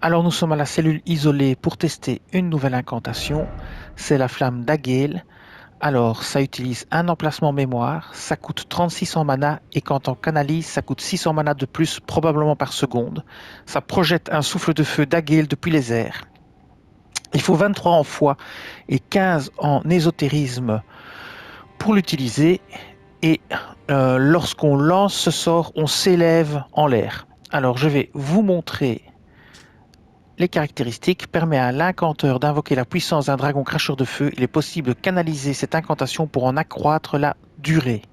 Alors nous sommes à la cellule isolée pour tester une nouvelle incantation. C'est la flamme d'Agale. Alors ça utilise un emplacement mémoire, ça coûte 3600 mana et quand on canalise ça coûte 600 mana de plus probablement par seconde. Ça projette un souffle de feu d'Agale depuis les airs. Il faut 23 en foi et 15 en ésotérisme pour l'utiliser et lorsqu'on lance ce sort on s'élève en l'air. Alors je vais vous montrer les caractéristiques. Permet à l'incanteur d'invoquer la puissance d'un dragon cracheur de feu. Il est possible de canaliser cette incantation pour en accroître la durée.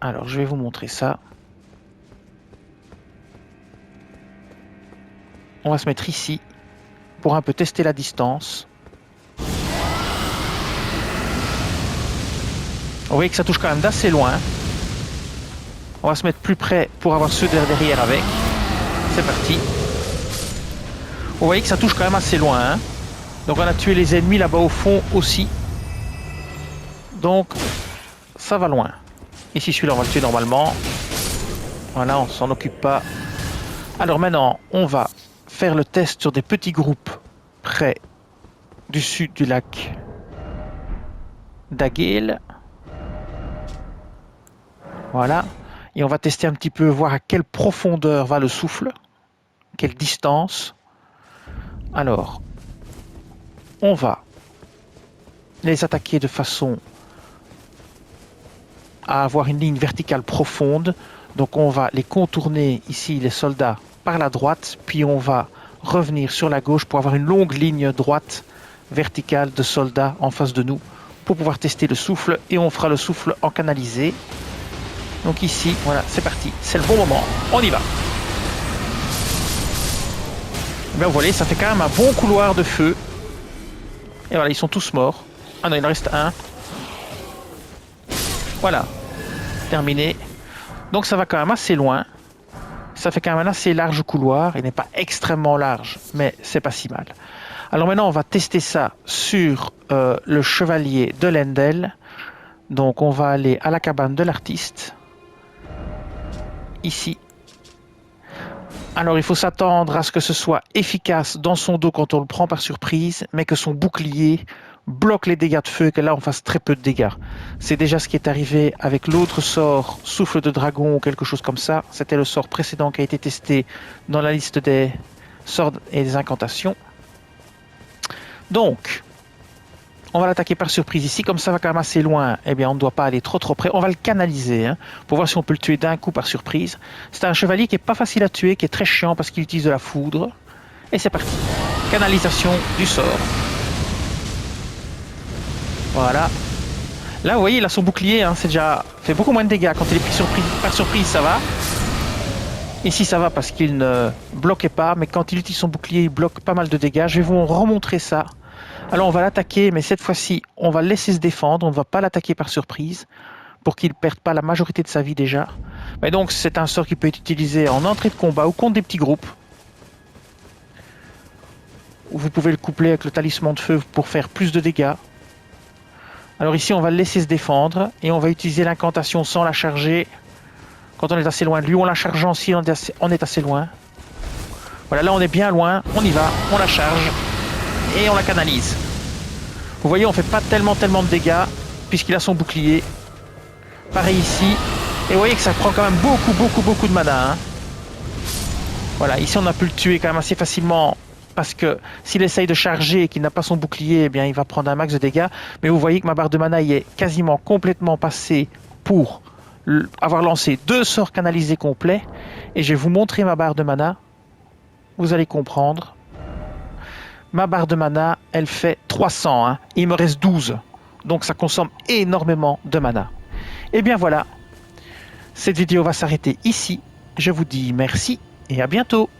Alors je vais vous montrer ça. On va se mettre ici pour un peu tester la distance. Vous voyez que ça touche quand même d'assez loin. On va se mettre plus près pour avoir ceux derrière avec. C'est parti. Vous voyez que ça touche quand même assez loin. Hein. Donc on a tué les ennemis là-bas au fond aussi. Donc ça va loin. Ici celui-là on va le tuer normalement. Voilà, on s'en occupe pas. Alors maintenant on va faire le test sur des petits groupes près du sud du lac d'Agale. Voilà. Et on va tester un petit peu, voir à quelle profondeur va le souffle. Quelle distance. Alors, on va les attaquer de façon à avoir une ligne verticale profonde. Donc on va les contourner ici, les soldats, par la droite. Puis on va revenir sur la gauche pour avoir une longue ligne droite verticale de soldats en face de nous pour pouvoir tester le souffle. Et on fera le souffle en canalisé. Donc ici, voilà, c'est parti. C'est le bon moment. On y va. Et bien vous voyez, ça fait quand même un bon couloir de feu. Et voilà, ils sont tous morts. Ah non, il en reste un. Voilà. Terminé. Donc ça va quand même assez loin. Ça fait quand même un assez large couloir. Il n'est pas extrêmement large, mais c'est pas si mal. Alors maintenant, on va tester ça sur le chevalier de Lendel. Donc on va aller à la cabane de l'artiste. Ici. Alors il faut s'attendre à ce que ce soit efficace dans son dos quand on le prend par surprise, mais que son bouclier bloque les dégâts de feu et que là on fasse très peu de dégâts. C'est déjà ce qui est arrivé avec l'autre sort, souffle de dragon ou quelque chose comme ça. C'était le sort précédent qui a été testé dans la liste des sorts et des incantations. Donc, on va l'attaquer par surprise ici, comme ça va quand même assez loin, eh bien on ne doit pas aller trop près. On va le canaliser pour voir si on peut le tuer d'un coup par surprise. C'est un chevalier qui est pas facile à tuer, qui est très chiant parce qu'il utilise de la foudre. Et c'est parti. Canalisation du sort. Voilà. Là vous voyez il a son bouclier, c'est déjà fait beaucoup moins de dégâts. Quand il est pris par surprise ça va. Ici ça va parce qu'il ne bloquait pas, mais quand il utilise son bouclier il bloque pas mal de dégâts. Je vais vous remontrer ça. Alors on va l'attaquer, mais cette fois-ci, on va le laisser se défendre, on ne va pas l'attaquer par surprise, pour qu'il ne perde pas la majorité de sa vie déjà. Mais donc c'est un sort qui peut être utilisé en entrée de combat ou contre des petits groupes. Vous pouvez le coupler avec le talisman de feu pour faire plus de dégâts. Alors ici on va le laisser se défendre, et on va utiliser l'incantation sans la charger. Quand on est assez loin de lui, on la chargeant si on est assez loin. Voilà, là on est bien loin, on y va, on la charge. Et on la canalise. Vous voyez, on fait pas tellement de dégâts puisqu'il a son bouclier. Pareil ici. Et vous voyez que ça prend quand même beaucoup de mana. Voilà, ici on a pu le tuer quand même assez facilement parce que s'il essaye de charger et qu'il n'a pas son bouclier, eh bien il va prendre un max de dégâts. Mais vous voyez que ma barre de mana y est quasiment complètement passée pour avoir lancé 2 sorts canalisés complets. Et je vais vous montrer ma barre de mana. Vous allez comprendre. Ma barre de mana, elle fait 300. Il me reste 12. Donc ça consomme énormément de mana. Et bien voilà. Cette vidéo va s'arrêter ici. Je vous dis merci et à bientôt.